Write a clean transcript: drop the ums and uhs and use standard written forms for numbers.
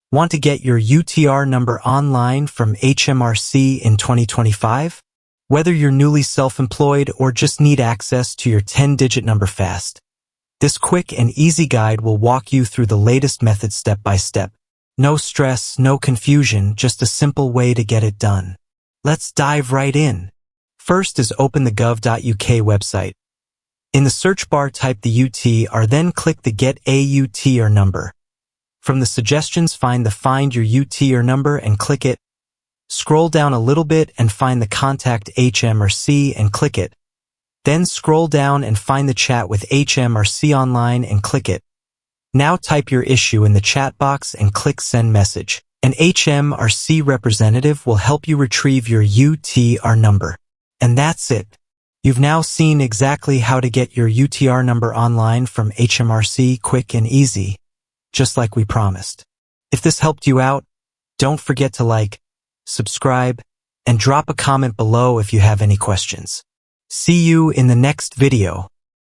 Want to get your UTR number online from HMRC in 2025? Whether you're newly self-employed or just need access to your 10-digit number fast, this quick and easy guide will walk you through the latest method step by step. No stress, no confusion, just a simple way to get it done. Let's dive right in. First is open the gov.uk website. In the search bar, type the UTR, then click the Get a UTR number. From the suggestions, find the Find Your UTR number and click it. Scroll down a little bit and find the Contact HMRC and click it. Then scroll down and find the Chat with HMRC Online and click it. Now type your issue in the chat box and click Send Message. An HMRC representative will help you retrieve your UTR number. And that's it. You've now seen exactly how to get your UTR number online from HMRC quick and easy, just like we promised. If this helped you out, don't forget to like, subscribe, and drop a comment below if you have any questions. See you in the next video.